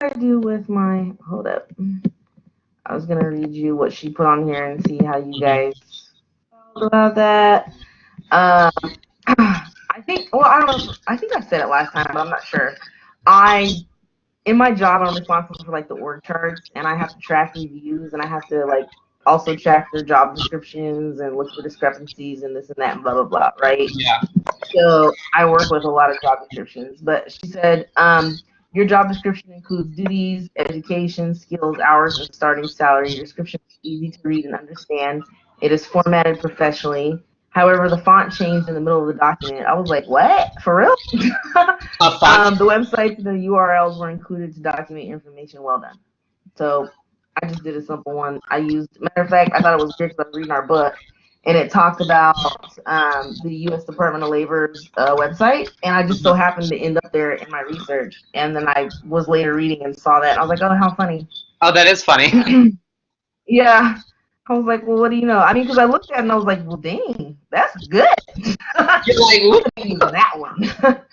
I do with my, hold up. I was going to read you what she put on here and see how you guys felt about that. Um, I think, well, I don't know, I think I said it last time, but I'm not sure. In my job, I'm responsible for like the org charts, and I have to track reviews, and I have to like also track their job descriptions and look for discrepancies and this and that and blah blah blah, right? Yeah. So I work with a lot of job descriptions, but she said, your job description includes duties, education, skills, hours, and starting salary. Your description is easy to read and understand. It is formatted professionally. However, the font changed in the middle of the document. I was like, what? For real? A font. The websites and the URLs were included to document information. Well done. So I just did a simple one. Matter of fact, I thought it was weird because I was reading our book, and it talked about the U.S. Department of Labor's website, and I just so happened to end up there in my research, and then I was later reading and saw that, and I was like, oh, how funny. Oh, that is funny. Yeah. I was like, well, what do you know? I mean, because I looked at it and I was like, well, dang, that's good. You're like, that one.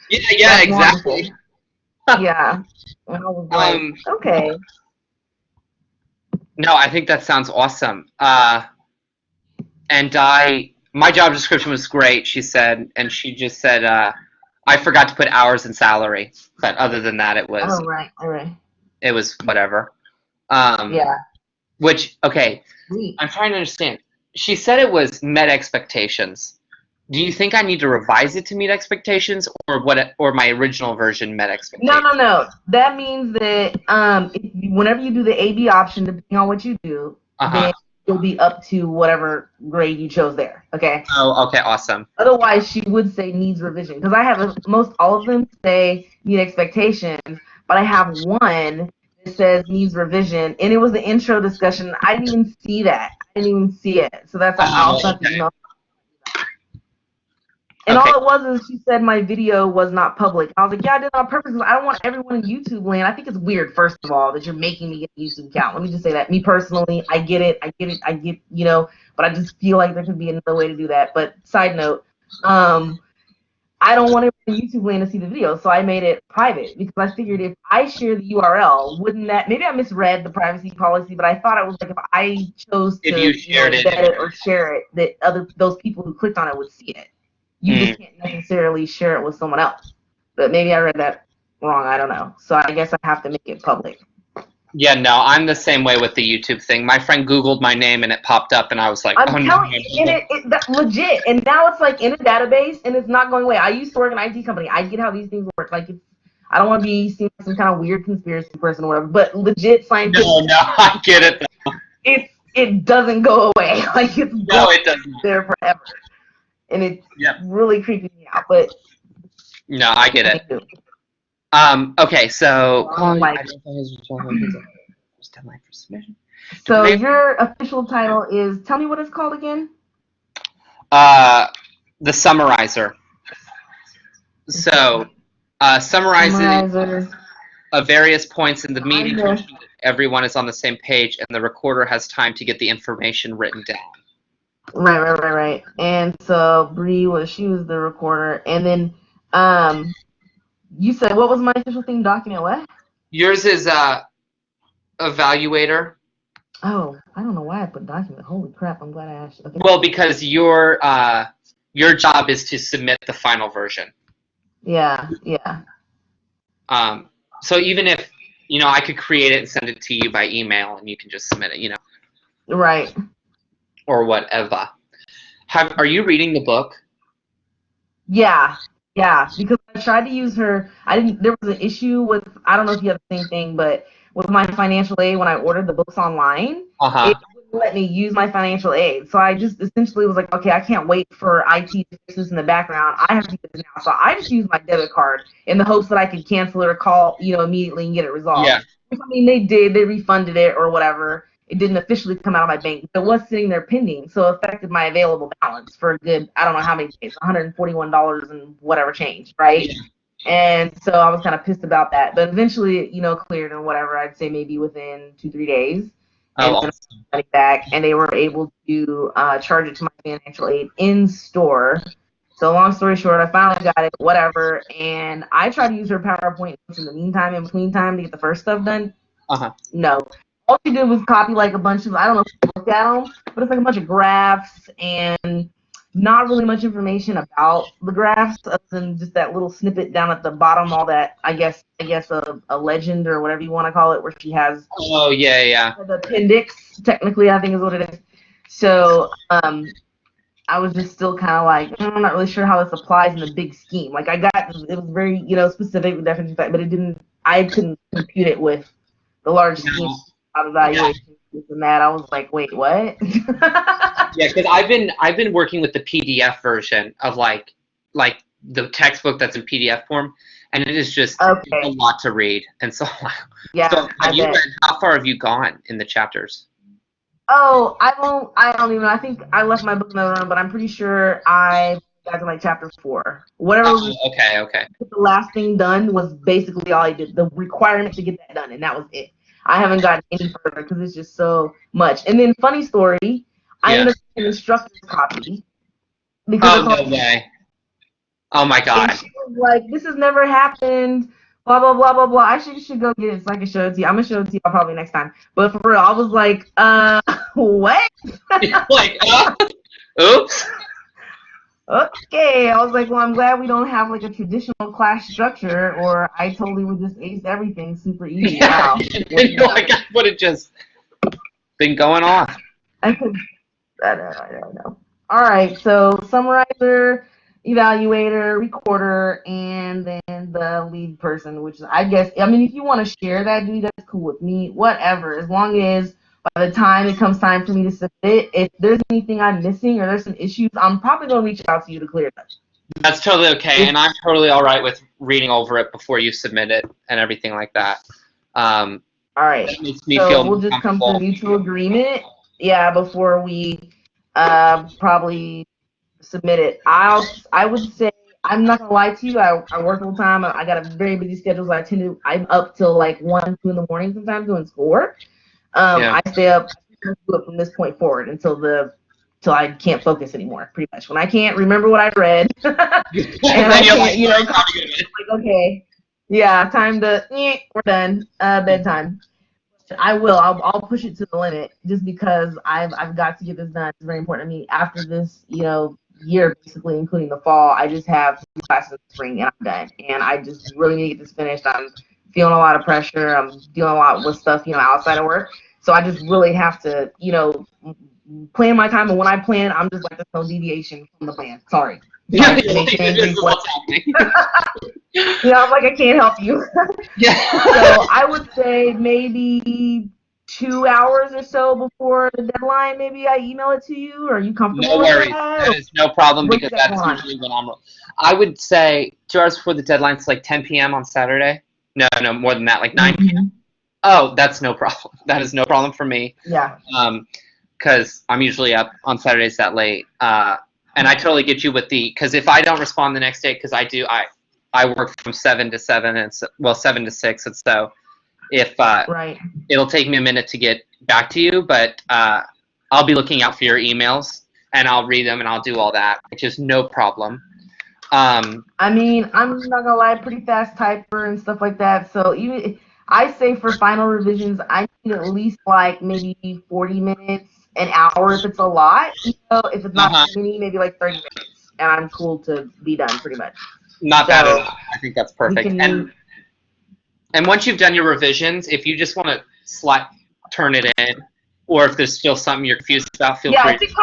yeah, exactly. Yeah. And I was like, okay. No, I think that sounds awesome. And my job description was great, she said, and she just said, I forgot to put hours and salary, but other than that, it was. Oh, right, all right. It was whatever. Yeah. Which, okay, I'm trying to understand. She said it was met expectations. Do you think I need to revise it to meet expectations, or my original version met expectations? No. That means that whenever you do the A/B option, depending on what you do, then you'll be up to whatever grade you chose there. Okay. Oh, okay, awesome. Otherwise, she would say needs revision because I have most all of them say need expectations, but I have one that says needs revision, and it was the intro discussion. I didn't even see that. I didn't even see it, so that's I also have to email. And all it was is she said my video was not public. I was like, yeah, I did it on purpose because I don't want everyone in YouTube land. I think it's weird, first of all, that you're making me get a YouTube account. Let me just say that. Me personally, I get it, but I just feel like there could be another way to do that. But side note, I don't want everyone in YouTube land to see the video, so I made it private because I figured if I share the URL, wouldn't that, maybe I misread the privacy policy, but I thought it was like if I chose to embed it or share it, that those people who clicked on it would see it. You just can't necessarily share it with someone else. But maybe I read that wrong. I don't know. So I guess I have to make it public. Yeah, no, I'm the same way with the YouTube thing. My friend Googled my name and it popped up, and I was like, I'm telling you, that's legit. And now it's like in a database, and it's not going away. I used to work in an IT company. I get how these things work. Like, I don't want to be seen as some kind of weird conspiracy person or whatever, but legit scientific. No, I get it. It doesn't go away. Like, it's it doesn't. There forever. And it's really creeping me out, but no, I get it. Okay, so so your official title is, tell me what it's called again. The Summarizer. So, summarizing of various points in the meeting. Everyone is on the same page, and the recorder has time to get the information written down. Right. And so Bree she was the recorder, and then you said, what was my official thing? Document what? Yours is evaluator. Oh, I don't know why I put document. Holy crap! I'm glad I asked. Okay. Well, because your job is to submit the final version. Yeah. So even if I could create it and send it to you by email, and you can just submit it. Right. Or whatever. Are you reading the book? Yeah, because I tried to use her. There was an issue with, I don't know if you have the same thing, but with my financial aid, when I ordered the books online, it wouldn't let me use my financial aid. So I just essentially was like, okay, I can't wait for IT to fix this in the background. I have to do this now. So I just used my debit card in the hopes that I could cancel it or call, immediately and get it resolved. Yeah. I mean, they did. They refunded it or whatever. It didn't officially come out of my bank, but it was sitting there pending, so it affected my available balance for a good, I don't know how many days, $141 and whatever change, right? Yeah. And so I was kind of pissed about that, but eventually, cleared and whatever. I'd say maybe within 2-3 days, and then I back, and they were able to charge it to my financial aid in store, So long story short, I finally got it, whatever, and I tried to use her PowerPoint in the meantime, in between time, to get the first stuff done. Uh-huh. No. All she did was copy like a bunch of, I don't know if you looked at them, but it's like a bunch of graphs and not really much information about the graphs other than just that little snippet down at the bottom, all that, I guess a legend or whatever you want to call it, where she has Oh, yeah. the appendix, technically, I think is what it is. So, I was just still kind of like, I'm not really sure how this applies in the big scheme. Like it was very, specific with definition, but I couldn't compute it with the large scheme of evaluation and that. I was like, wait, what? Yeah, because I've been working with the PDF version of like the textbook that's in PDF form, and it is just a lot to read. And so, yeah, so how far have you gone in the chapters? Oh, I don't even know. I think I left my book in the room, but I'm pretty sure I got to like chapter 4. Whatever. Okay. The last thing done was basically all I did. The requirement to get that done, and that was it. I haven't gotten any further because it's just so much. And then, funny story, I ended up getting an instructor's copy. Because no way. Oh my God. And she was like, this has never happened. Blah, blah, blah, blah, blah. I should go get it so I can show it to you. I'm going to show it to you probably next time. But for real, I was like, what? Like, oops. Okay. I was like, well, I'm glad we don't have like a traditional class structure, or I totally would just ace everything super easy. Wow. Like I would have just been going off. I don't know. All right. So, summarizer, evaluator, recorder, and then the lead person, which is, I guess, I mean, if you want to share that, dude, that's cool with me. Whatever. As long as by the time it comes time for me to submit, if there's anything I'm missing or there's some issues, I'm probably going to reach out to you to clear that. That's totally okay, and I'm totally all right with reading over it before you submit it and everything like that. All right. That makes me so feel we'll just come to a mutual agreement, before we probably submit it. I would say, I'm not gonna lie to you, I work full time. I got a very busy schedule, so I'm up till like 1, 2 in the morning sometimes doing schoolwork. I stay up from this point forward until I can't focus anymore, pretty much. When I can't remember what I read, and I can't, like, okay, yeah, time to, we're done, bedtime. I'll push it to the limit just because I've got to get this done. It's very important to me. After this, year, basically, including the fall, I just have 2 classes in the spring and I'm done. And I just really need to get this finished. I'm feeling a lot of pressure. I'm dealing a lot with stuff, outside of work. So I just really have to, plan my time. And when I plan, I'm just like, there's no deviation from the plan. Sorry. Yeah, what's happening. I'm like, I can't help you. Yeah. So I would say maybe 2 hours or so before the deadline, maybe I email it to you. Are you comfortable with that? No worries. That is no problem because that's usually when I would say 2 hours before the deadline, it's like 10 p.m. on Saturday. No, more than that, like 9 p.m. Oh, that's no problem. That is no problem for me. Yeah. Because I'm usually up on Saturdays that late. And I totally get you with because if I don't respond the next day, because I work from 7 to 7, and 7 to 6, and so if right, it'll take me a minute to get back to you, but I'll be looking out for your emails and I'll read them and I'll do all that, which is no problem. I mean, I'm not gonna lie, pretty fast typer and stuff like that. So even I say for final revisions, I need at least like maybe 40 minutes, an hour if it's a lot. If it's not many, maybe like 30 minutes, and I'm cool to be done pretty much. Not bad at all. I think that's perfect. And once you've done your revisions, if you just want to turn it in, or if there's still something you're confused about, feel free. Yeah, if it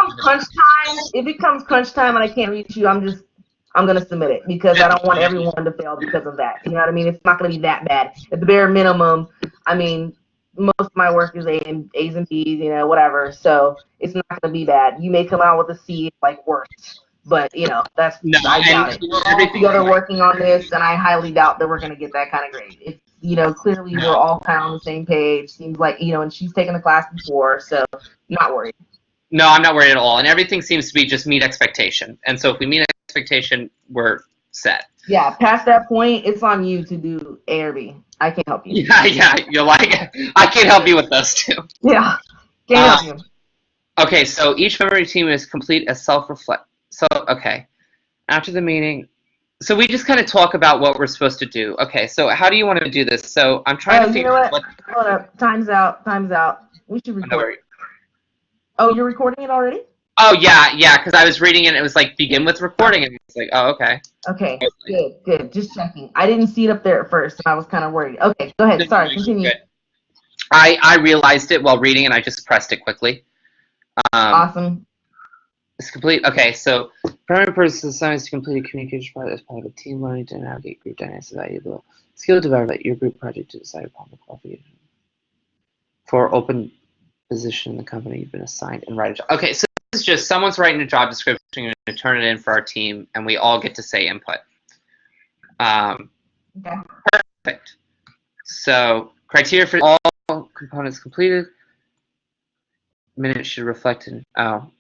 comes crunch time and I can't reach you, I'm gonna submit it because I don't want everyone to fail because of that. You know what I mean? It's not gonna be that bad. At the bare minimum, I mean, most of my work is A's and B's, whatever. So it's not gonna be bad. You may come out with a C, like worse, but that's I doubt it. We're all together working on this, and I highly doubt that we're gonna get that kind of grade. It's clearly we're all kind of on the same page. Seems like and she's taken the class before, so not worried. No, I'm not worried at all, and everything seems to be just meet expectation. And so if we meet expectation, we're set. Yeah, past that point, it's on you to do A or B. I can't help you. Yeah, you're like, I can't help you with those two. Yeah, can't help you. Okay, so each member of your team is complete as self-reflect. So, okay. After the meeting, so we just kind of talk about what we're supposed to do. Okay, so how do you want to do this? So I'm trying to You figure know out what? what. Hold up. Time's out. Time's out. We should No, record. Oh, you're recording it already? oh yeah, because I was reading it and it was like begin with recording and it's like, oh okay. Okay, good. Just checking. I didn't see it up there at first, and I was kind of worried. Okay, go ahead. Sorry, continue. Good. I realized it while reading and I just pressed it quickly. Awesome. It's complete. Okay, so primary purpose of assignments to complete a communication project as part of a team learning to navigate group dynamics is valuable. Skill development your group project to decide upon the qualification for open position in the company you've been assigned and write a job. Okay, so this is just someone's writing a job description and to turn it in for our team, and we all get to say input. Okay. Perfect. So criteria for all components completed. Minutes should reflect in. Oh.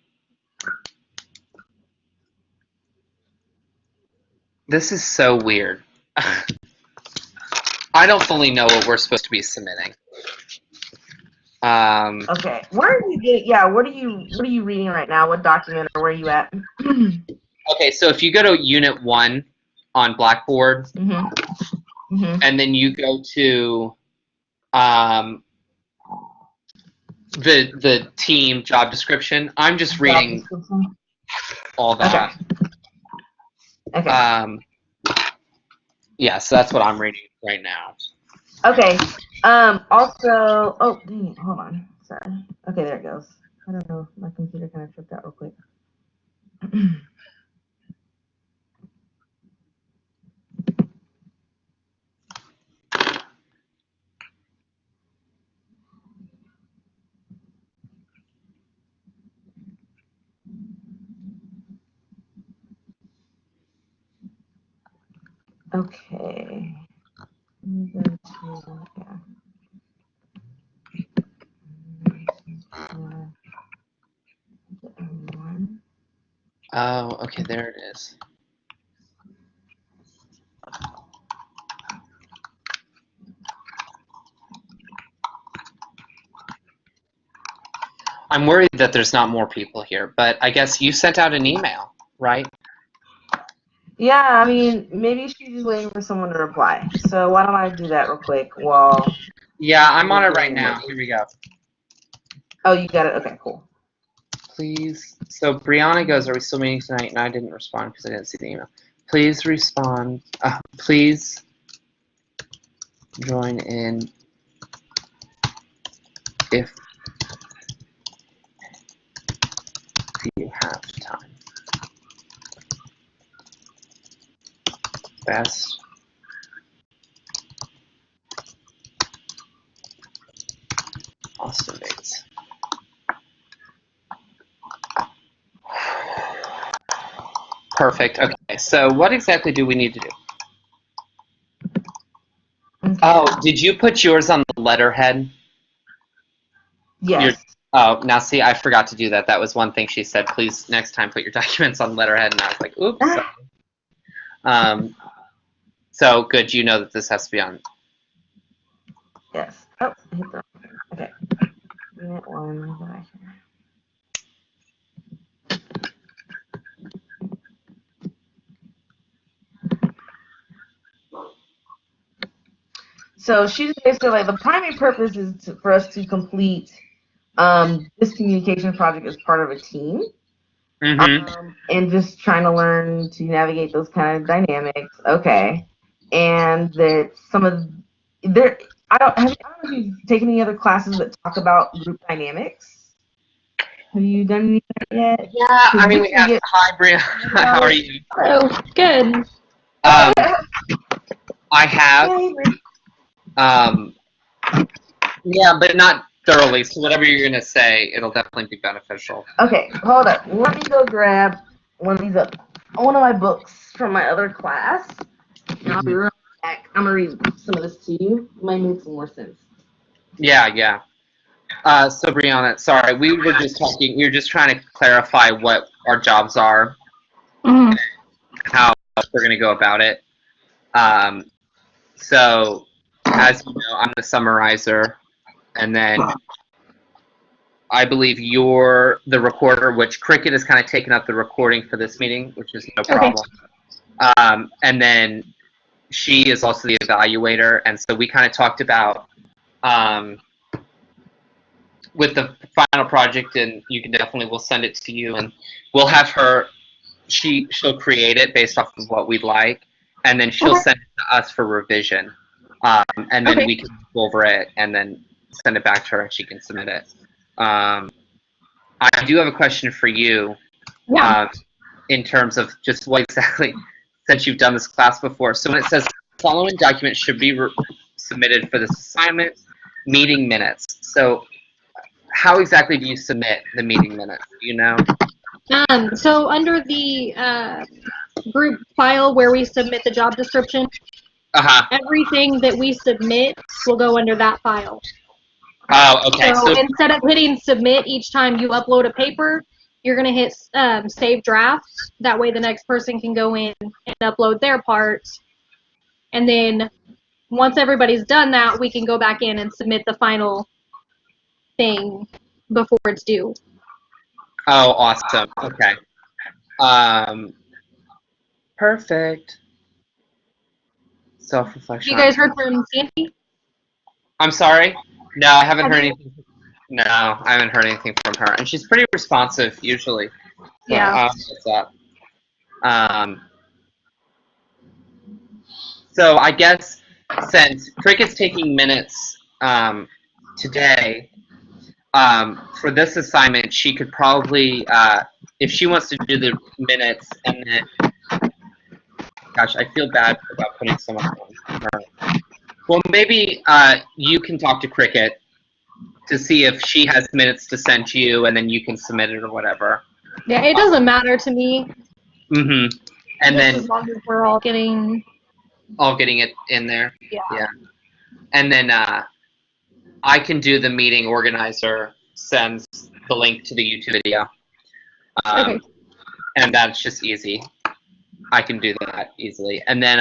This is so weird. I don't fully know what we're supposed to be submitting. Okay. Where are you getting? Yeah. What are you reading right now? What document or where are you at? Okay, so if you go to Unit 1 on Blackboard, and then you go to the team job description, I'm just reading all that. Okay. Yeah, so that's what I'm reading right now. Okay. Also, oh, dang it, hold on. Sorry. Okay, there it goes. I don't know. My computer kind of tripped out real quick. Okay. Oh, okay, there it is. I'm worried that there's not more people here, but I guess you sent out an email, right? Yeah, I mean, maybe she's just waiting for someone to reply. So why don't I do that real quick while... Yeah, I'm on it right now. Here we go. Oh, you got it? Okay, cool. Please. So Brianna goes, are we still meeting tonight? And I didn't respond because I didn't see the email. Please respond. Please join in if you have time. Best. Austin Bates. Perfect. Okay, so what exactly do we need to do? Okay. Oh, did you put yours on the letterhead? Yes. Oh, now see, I forgot to do that. That was one thing she said. Please, next time, put your documents on letterhead. And I was like, oops. So good. You know that this has to be on. Yes. Oh, I hit the... Okay. Unit 1. So she's basically like, the primary purpose is for us to complete this communication project as part of a team. And just trying to learn to navigate those kind of dynamics. Okay. And that some of there, I don't know if you've taken any other classes that talk about group dynamics. Have you done any of that yet? Yeah, I mean, hi, Bria. How are you? Oh, good. I have. Yeah, but not thoroughly. So whatever you're gonna say, it'll definitely be beneficial. Okay, hold up. Let me go grab one of my books from my other class, and I'll be right back. I'm gonna read some of this to you. It might make some more sense. Yeah. So Brianna, sorry, we were just talking. We were just trying to clarify what our jobs are, and how we're gonna go about it. So, as you know, I'm the summarizer, and then I believe you're the recorder, which Cricket has kind of taken up the recording for this meeting, which is no problem. And then she is also the evaluator, and so we kind of talked about with the final project, and you can definitely, we'll send it to you, and we'll have her, she'll create it based off of what we'd like, and then she'll send it to us for revision, and then we can go over it and then send it back to her and she can submit it. I do have a question for you. In terms of just what exactly, since you've done this class before. So when it says following documents should be submitted for this assignment, meeting minutes. So how exactly do you submit the meeting minutes? Do you know? So under the group file where we submit the job description, everything that we submit will go under that file. Oh, okay. So instead of hitting submit each time you upload a paper, you're going to hit save draft. That way the next person can go in and upload their part. And then once everybody's done that, we can go back in and submit the final thing before it's due. Oh, awesome. Okay. Perfect. Self-reflection. You guys heard from Sandy? I'm sorry? No, I haven't heard anything. No, I haven't heard anything from her. And she's pretty responsive, usually. So, Yeah. what's up? So I guess since Cricket's taking minutes today, for this assignment, she could probably, if she wants to do the minutes, and then, gosh, I feel bad about putting so much on her. Well, maybe you can talk to Cricket to see if she has minutes to send to you, and then you can submit it or whatever. Yeah, it doesn't matter to me. Mm-hmm. And then as long as we're all getting it in there. Yeah. And then I can do the meeting organizer sends the link to the YouTube video. Okay. And that's just easy. I can do that easily. And then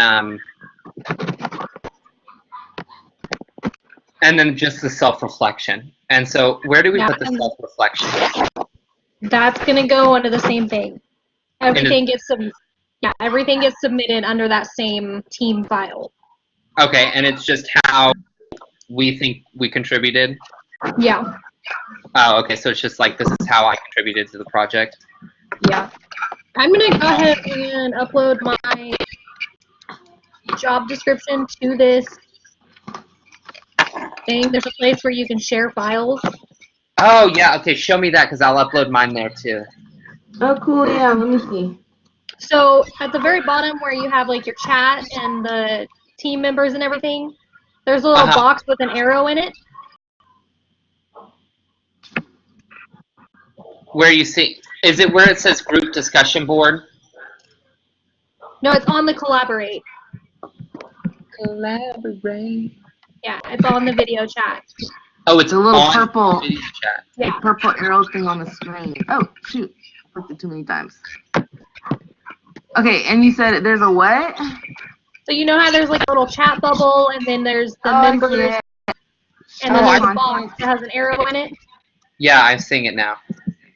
just the self-reflection. And so where do we put the self-reflection? That's gonna go under the same thing. Everything gets submitted under that same team file. Okay, and it's just how we think we contributed? Yeah. Oh, okay, so it's just like, this is how I contributed to the project? Yeah. I'm gonna go ahead and upload my job description to this thing. There's a place where you can share files. Oh, yeah, okay, show me that, because I'll upload mine there, too. Oh, cool, yeah, let me see. So, at the very bottom where you have, like, your chat and the team members and everything, there's a little box with an arrow in it. Where you see, is it where it says group discussion board? No, it's on the collaborate. Collaborate. Yeah, it's on the video chat. Oh, it's a little on purple, video chat. Yeah. purple arrow thing on the screen. Oh, shoot. Clicked it too many times. Okay, and you said there's a what? So you know how there's like a little chat bubble, and then there's the members, and then there's a box that has an arrow in it? Yeah, I'm seeing it now.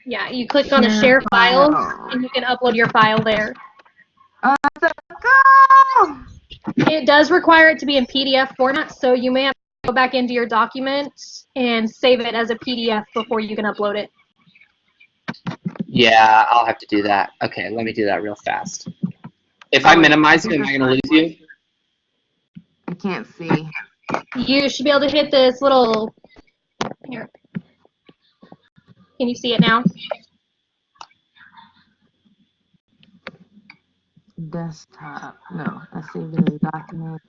Yeah, you click on a share files, and you can upload your file there. It does require it to be in PDF format, so you may have to go back into your documents and save it as a PDF before you can upload it. Yeah, I'll have to do that. Okay, let me do that real fast. If I minimize it, am I going to lose you? I can't see. You should be able to hit this little... Here. Can you see it now? Desktop. No, I saved it as a document.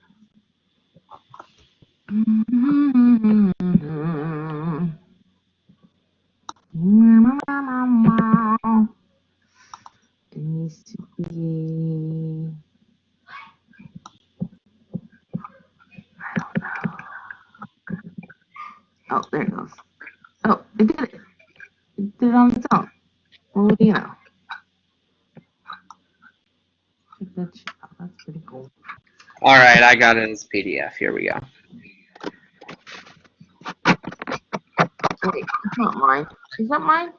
It needs to be. I don't know. Oh, there it goes. Oh, it did it. It did it on its own. Well, what do you know? That's pretty cool. All right, I got it as PDF. Here we go. Wait, it's not mine. Is that mine?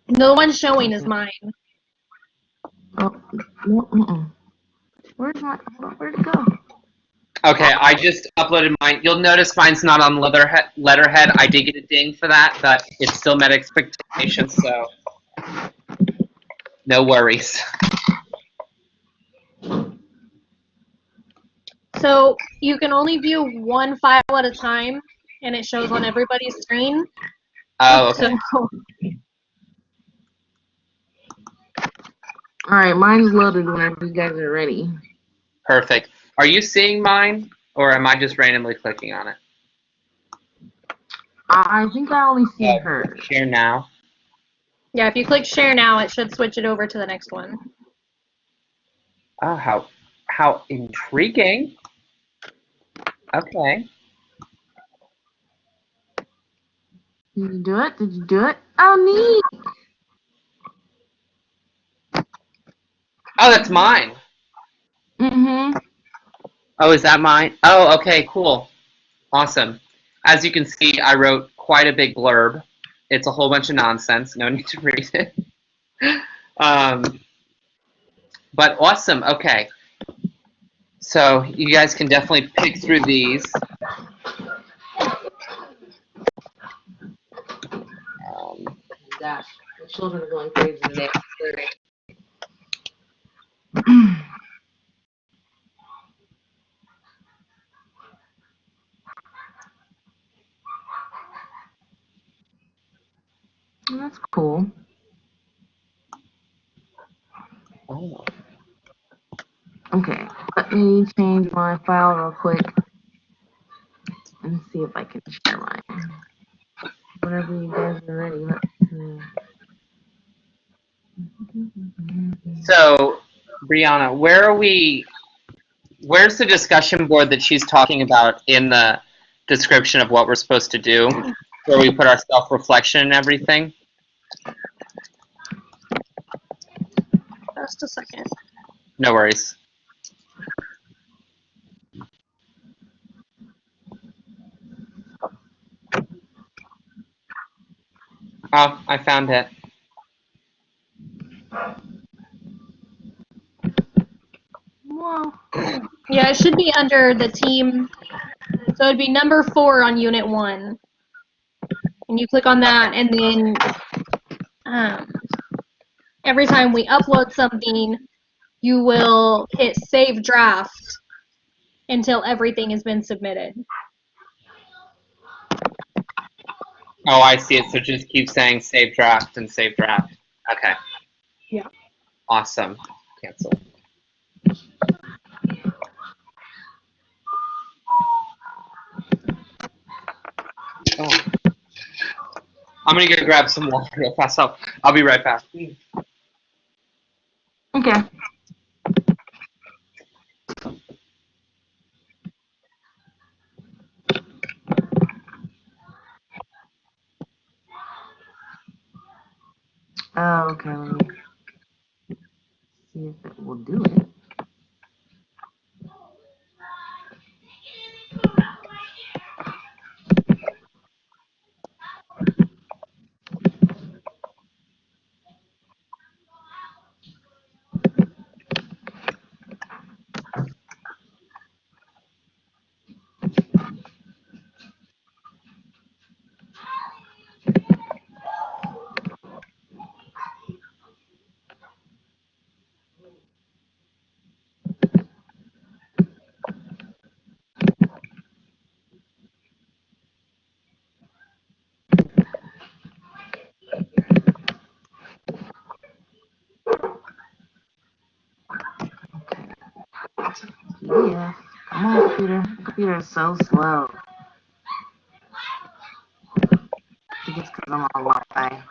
The one showing is mine. Oh, no, Where's my? Where'd it go? Okay, I just uploaded mine. You'll notice mine's not on letterhead. I did get a ding for that, but it still met expectations, so no worries. So you can only view one file at a time, and it shows on everybody's screen. Oh, okay. So All right, mine's loaded whenever you guys are ready. Perfect. Are you seeing mine, or am I just randomly clicking on it? I think I only see her. Share now. yeah, if you click share now, it should switch it over to the next one. Oh, how intriguing. Okay. Did you do it? Did you do it? Oh, neat. Oh, that's mine. Mm-hmm. Oh, is that mine? Oh, okay, cool. Awesome. As you can see, I wrote quite a big blurb. It's a whole bunch of nonsense. No need to read it. But awesome. Okay. So you guys can definitely pick through these. Gosh, the children are going crazy today. That's cool. Oh. Okay, let me change my file real quick and see if I can share mine. Whenever you guys are ready, let's see. So, Brianna, where are we? Where's the discussion board that she's talking about in the description of what we're supposed to do, where we put our self-reflection and everything? Just a second. No worries. Oh, I found it. Whoa. Yeah, it should be under the team. So it'd be number 4 on Unit 1. And you click on that, and then every time we upload something, you will hit Save Draft until everything has been submitted. Oh, I see it. So just keep saying save draft and save draft. Okay. Yeah. Awesome. Cancel. Oh. I'm gonna go grab some water real fast. I'll be right back. Okay. Oh, okay. Let me see if it will do it. Yeah. Come on, computer. The computer is so slow. I think it's because I'm on Wi-Fi.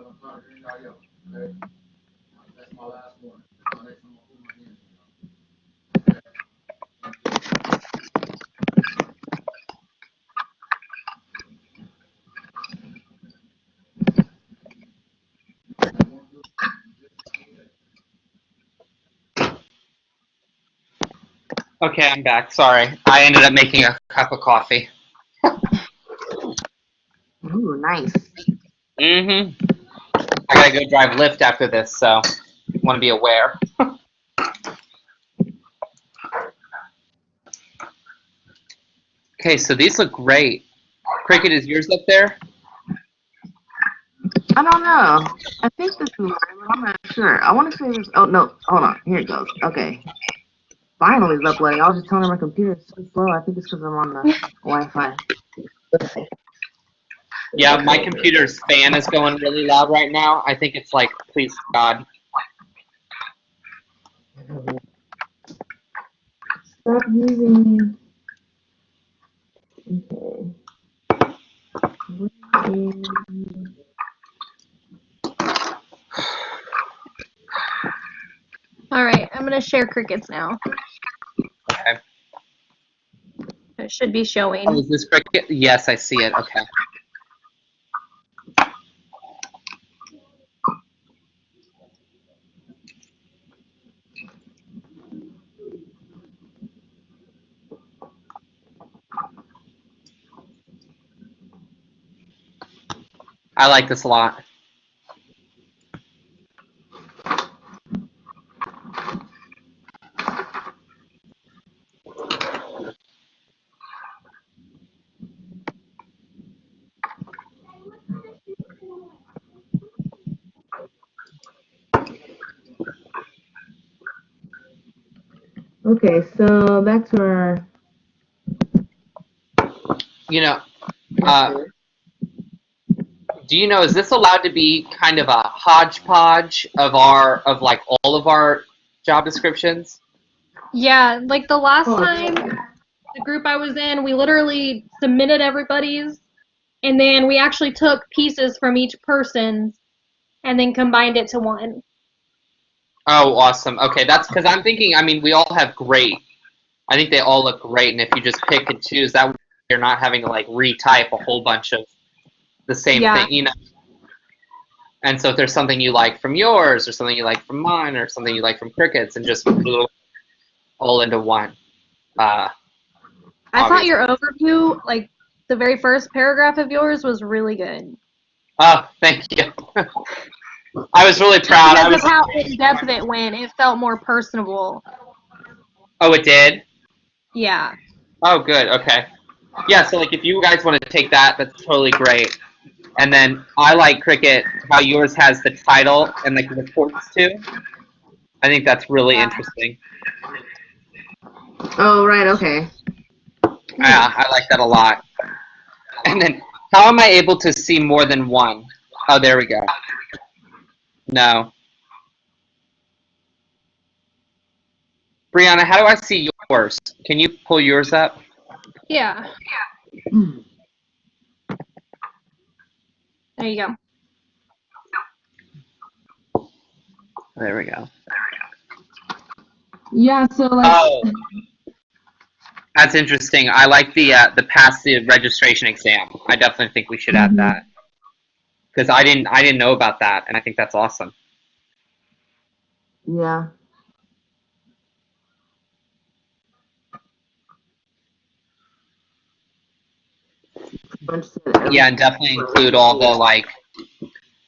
I'm trying to hear y'all else. Okay? That's my last one. My next one, I'll put my hands Okay, I'm back. Sorry. I ended up making a cup of coffee. Ooh, nice. Mm-hmm. I gotta go drive Lyft after this, so want to be aware. Okay, so these look great. Cricket, is yours up there? I don't know. I think this is mine, but I'm not sure. I want to say this. Oh no, hold on. Here it goes. Okay. Finally, it's uploading. I was just telling her my computer is so slow. I think it's because I'm on the Wi-Fi. Yeah, my computer's fan is going really loud right now. I think it's like, please God. Stop using. Okay. All right, I'm gonna share crickets now. Okay. It should be showing. Oh, is this Cricket? Yes, I see it. Okay. I like this a lot. Okay, so back to our. You know, do you know, is this allowed to be kind of a hodgepodge of like all of our job descriptions? Yeah, like the last Oh, time, the group I was in, we literally submitted everybody's, and then we actually took pieces from each person's and then combined it to one. Oh, awesome. Okay, that's because I'm thinking, I mean, we all have great. I think they all look great, and if you just pick and choose, that way you're not having to like retype a whole bunch of the same Yeah. thing, you know. And so if there's something you like from yours, or something you like from mine, or something you like from Cricket's, and just all into one. I thought Obviously. your overview, like the very first paragraph of yours, was really good. Oh, thank you. I was really proud. Because of how in depth it went, it felt more personable. Oh, it did? Yeah. Oh, good. Okay. Yeah, so like if you guys want to take that, that's totally great. And then I like Cricket, how yours has the title and like reports to. I think that's really interesting. Oh, right. Okay. Yeah, I like that a lot. And then how am I able to see more than one? Oh, there we go. No. Brianna, how do I see yours? Can you pull yours up? Yeah. There you go. There we go. Yeah. So like. Oh, that's interesting. I like the passive registration exam. I definitely think we should add that because I didn't know about that, and I think that's awesome. Yeah. Yeah, and definitely include all the like.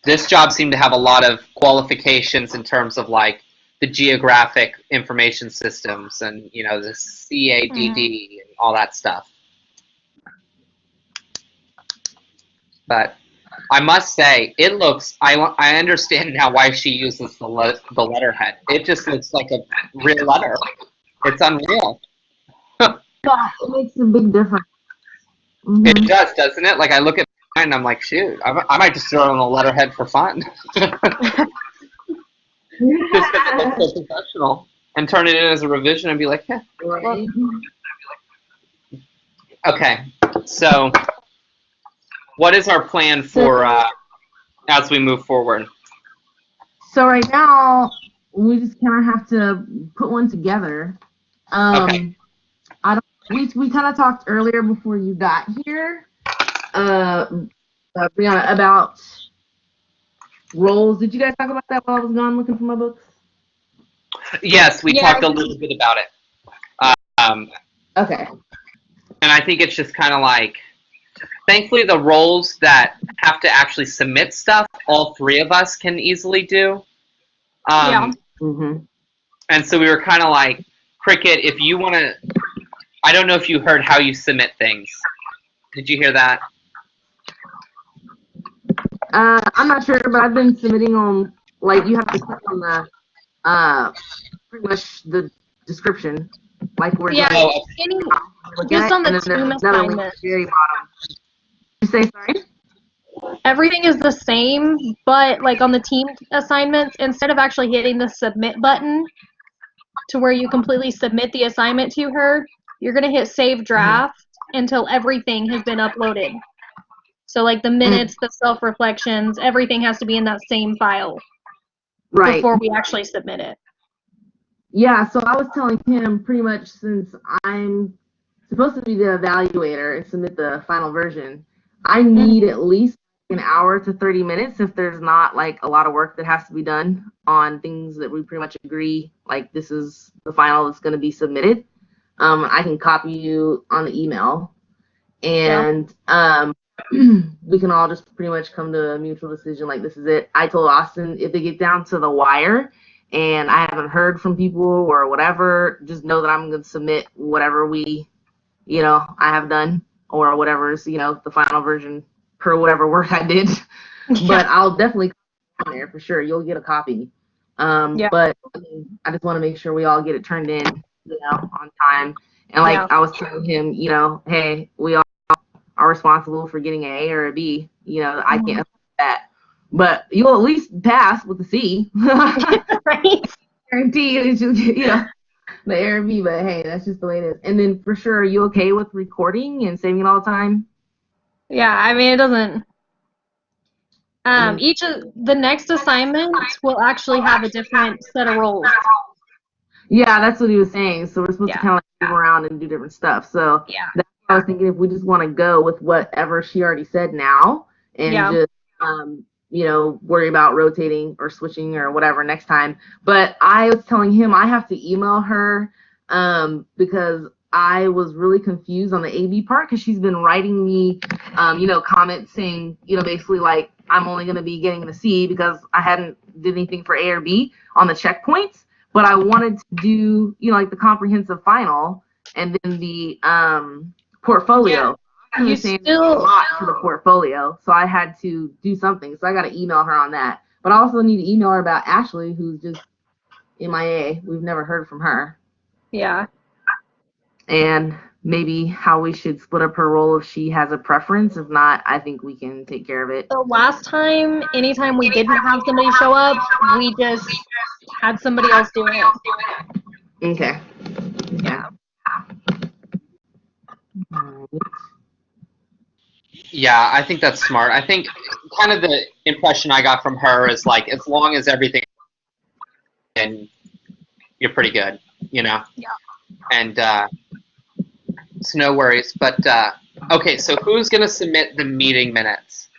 This job seemed to have a lot of qualifications in terms of like the geographic information systems and you know the CADD and all that stuff. But I must say, it looks. I understand now why she uses the letterhead. It just looks like a real letter. It's unreal. Yeah, it makes a big difference. It does, doesn't it? Like I look at mine and I'm like, shoot, I might just throw it on the letterhead for fun. Just because it looks so professional, and turn it in as a revision and be like, yeah. Right. Okay, so what is our plan for as we move forward? So right now, we just kind of have to put one together. Okay. I don't. We kind of talked earlier before you got here, Brianna, about roles. Did you guys talk about that while I was gone looking for my books? Yes, we Yeah. talked a little bit about it. Okay. And I think it's just kind of like, thankfully, the roles that have to actually submit stuff, all three of us can easily do. Yeah. Mm-hmm. And so we were kind of like, Cricket, if you want to, I don't know if you heard how you submit things. Did you hear that? I'm not sure, but I've been submitting on, like, you have to click on the, pretty much the description, like we're Yeah. doing. Oh, Any, Look just at on it, the and then team there's another link at assignment. the very bottom. You say sorry? Everything is the same, but like on the team assignments, instead of actually hitting the submit button to where you completely submit the assignment to her, you're going to hit save draft until everything has been uploaded. So like the minutes, the self-reflections, everything has to be in that same file Right. before we actually submit it. Yeah, so I was telling him pretty much, since I'm supposed to be the evaluator and submit the final version, I need at least an hour to 30 minutes if there's not like a lot of work that has to be done on things that we pretty much agree, like this is the final that's going to be submitted. I can copy you on the email, and we can all just pretty much come to a mutual decision, like this is it. I told Austin, if they get down to the wire and I haven't heard from people or whatever, just know that I'm going to submit whatever I have done, or whatever's, the final version per whatever work I did. But I'll definitely come on there for sure. You'll get a copy. But I just want to make sure we all get it turned in, on time. And like I was telling him, hey, we all are responsible for getting an A or a B. I can't afford that. But you'll at least pass with a C. Right? Guarantee that you'll get, the A or B, but hey, that's just the way it is. And then for sure, are you okay with recording and saving it all the time? Yeah, I mean, it doesn't. Each of the next assignment will actually have a different set of roles. Yeah, that's what he was saying. So we're supposed to kind of like move around and do different stuff. So that's what I was thinking, if we just want to go with whatever she already said now and just, worry about rotating or switching or whatever next time. But I was telling him I have to email her because I was really confused on the AB part, because she's been writing me, comments saying, basically like I'm only going to be getting the C because I hadn't did anything for A or B on the checkpoints. But I wanted to do, like the comprehensive final and then the portfolio. You still a lot for the portfolio, so I had to do something. So I got to email her on that. But I also need to email her about Ashley, who's just MIA. We've never heard from her. Yeah. And maybe how we should split up her role if she has a preference. If not, I think we can take care of it. The last time, anytime we didn't have somebody show up, we just had somebody else do it. Okay. Yeah. Yeah, I think that's smart. I think kind of the impression I got from her is like, as long as everything and you're pretty good, Yeah. And it's no worries. But okay, so who's gonna submit the meeting minutes?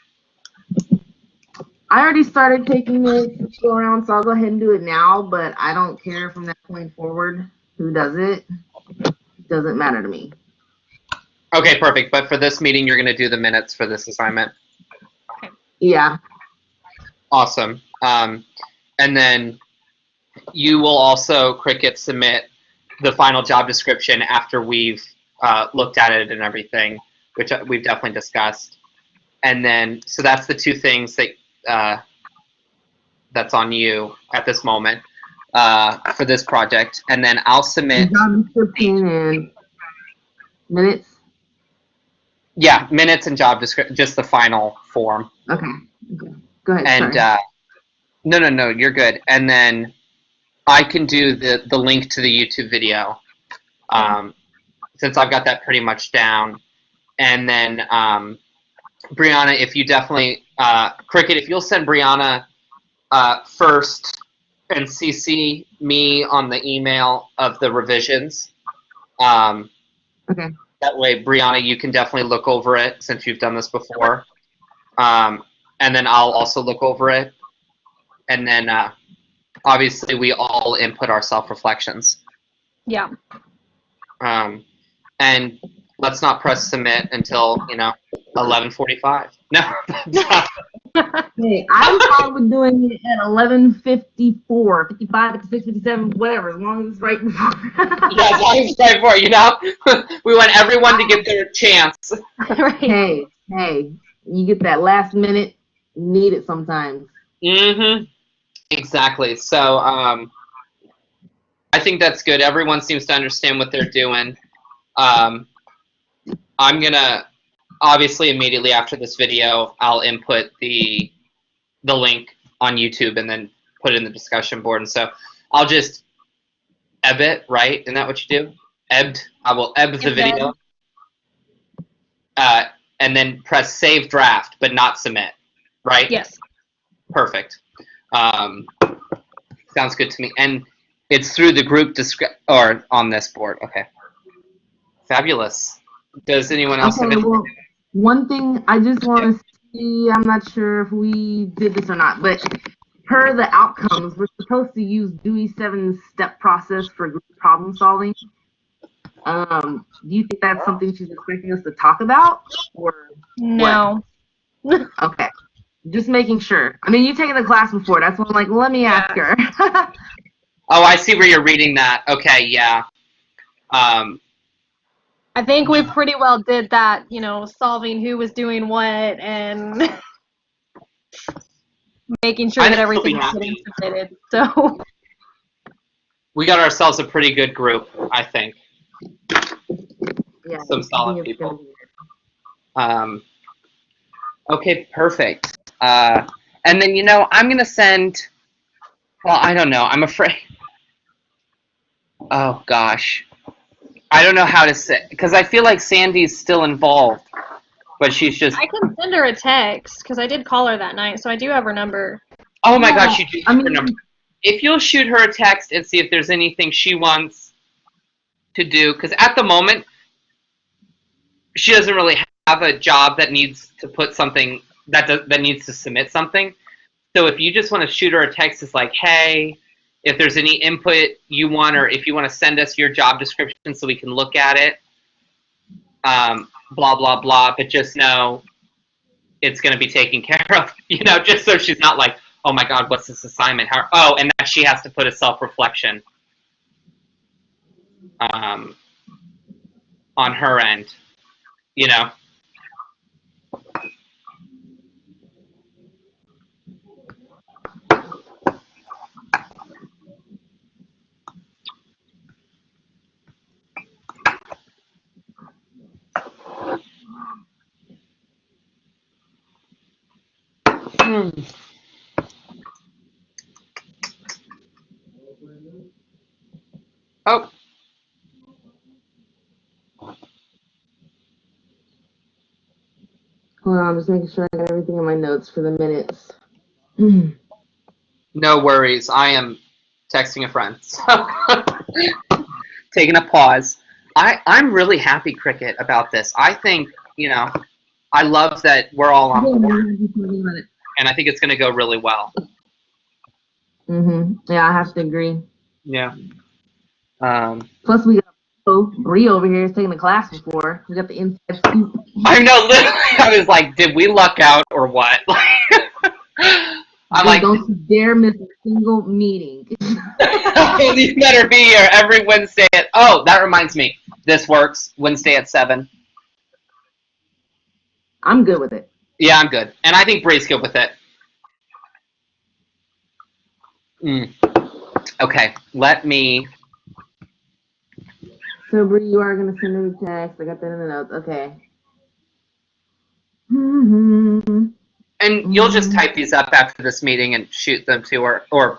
I already started taking minutes to go around, so I'll go ahead and do it now. But I don't care from that point forward who does it. It doesn't matter to me. Okay, perfect. But for this meeting, you're going to do the minutes for this assignment? Yeah. Awesome. And then you will also, Cricket, submit the final job description after we've looked at it and everything, which we've definitely discussed. And then, so that's the two things that that's on you at this moment for this project. And then I'll submit job description and minutes. Yeah, minutes and job description, just the final form. Okay. Go ahead. And sorry. no, you're good. And then I can do the link to the YouTube video, since I've got that pretty much down. And then Brianna, if you definitely Cricket, if you'll send Brianna first and CC me on the email of the revisions. Okay. That way, Brianna, you can definitely look over it since you've done this before. And then I'll also look over it. And then obviously we all input our self-reflections. Yeah. And let's not press submit until, 11:45. No. Hey, I'm fine with doing it at 11:54, 55, 56, 57, whatever, as long as it's right before. Yeah, as long as it's right for it, we want everyone to get their chance. Right. Hey, you get that last minute, need it sometimes. Mm-hmm. Exactly. So I think that's good. Everyone seems to understand what they're doing. I'm gonna obviously immediately after this video, I'll input the link on YouTube and then put it in the discussion board. And so I'll just ebb it, right? Isn't that what you do? Ebbed. I will ebb the video. And then press save draft, but not submit, right? Yes. Perfect. Sounds good to me. And it's through the group or on this board. Okay. Fabulous. Does anyone else have anything? Well, one thing I just want to see, I'm not sure if we did this or not, but per the outcomes, we're supposed to use Dewey 7-step process for group problem solving. Do you think that's something she's expecting us to talk about? Or No. Okay. Just making sure. I mean, you've taken the class before. That's why I'm like, let me ask her. Oh, I see where you're reading that. Okay, yeah. I think we pretty well did that, solving who was doing what and making sure that everything was getting submitted. So we got ourselves a pretty good group, I think. Yeah, some solid people. Okay, perfect. And then, I'm going to send, well, I don't know. I'm afraid. Oh, gosh. I don't know how to say, because I feel like Sandy's still involved, but she's just. I can send her a text, because I did call her that night, so I do have her number. Oh, my gosh, you do have her number. If you'll shoot her a text and see if there's anything she wants to do, because at the moment, she doesn't really have a job that needs to put something that needs to submit something. So if you just want to shoot her a text, it's like, hey, if there's any input you want, or if you want to send us your job description so we can look at it, blah blah blah. But just know it's going to be taken care of, just so she's not like, oh my God, what's this assignment? And that she has to put a self-reflection on her end. Oh. Hold on, I'm just making sure I got everything in my notes for the minutes. No worries. I am texting a friend. So taking a pause. I'm really happy, Cricket, about this. I think, I love that we're all on board. And I think it's going to go really well. Yeah, I have to agree. Yeah. Plus, we got Bree over here is taking the class before. We got the inside scoop. I know, literally. I was like, did we luck out or what? I'm like, don't you dare miss a single meeting. You better be here every Wednesday that reminds me. This works. Wednesday at 7. I'm good with it. Yeah, I'm good. And I think Bree's good with it. Okay, let me. So, Bree, you are going to send her the text. I got that in the notes. Okay. And you'll just type these up after this meeting and shoot them to her, or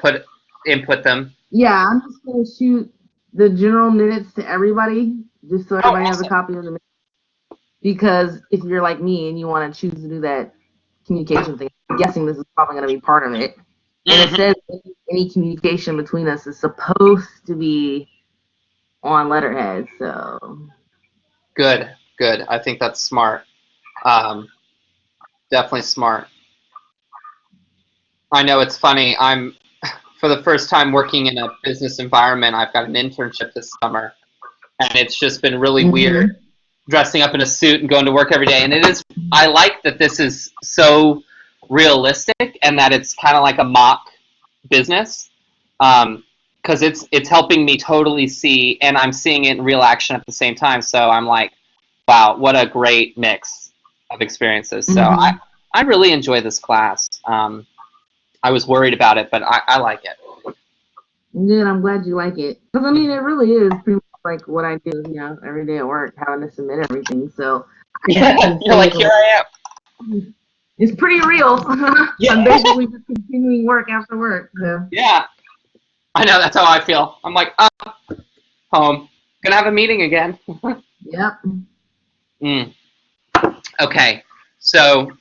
input them. Yeah, I'm just going to shoot the general minutes to everybody, just so everybody has a copy of the minutes. because if you're like me and you want to choose to do that communication thing, I'm guessing this is probably going to be part of it. And it says any communication between us is supposed to be on letterhead. So Good. I think that's smart. Definitely smart. I know it's funny. I'm for the first time working in a business environment. I've got an internship this summer, and it's just been really weird dressing up in a suit and going to work every day. And it is. I like that this is so realistic and that it's kind of like a mock business, because it's helping me totally see, and I'm seeing it in real action at the same time. So I'm like, wow, what a great mix of experiences. So I really enjoy this class. I was worried about it, but I like it. Good, I'm glad you like it. Because, I mean, it really is pretty much like what I do, every day at work, having to submit everything. So, Yeah, you're like, here I am. It's pretty real. Yeah. I'm basically just continuing work after work. So. Yeah. I know, that's how I feel. I'm like, home. Gonna have a meeting again. Yep. Okay, so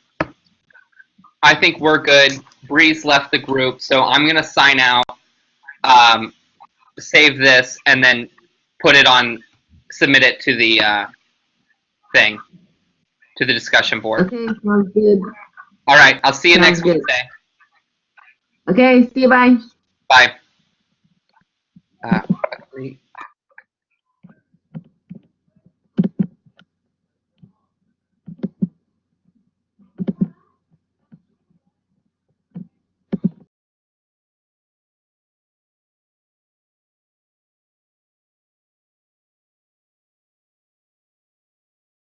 I think we're good. Breeze left the group, so I'm gonna sign out, save this, and then submit it to the thing, to the discussion board. Okay, sounds good. All right, I'll see you Sounds next good. Wednesday. Okay, see you, bye. Bye.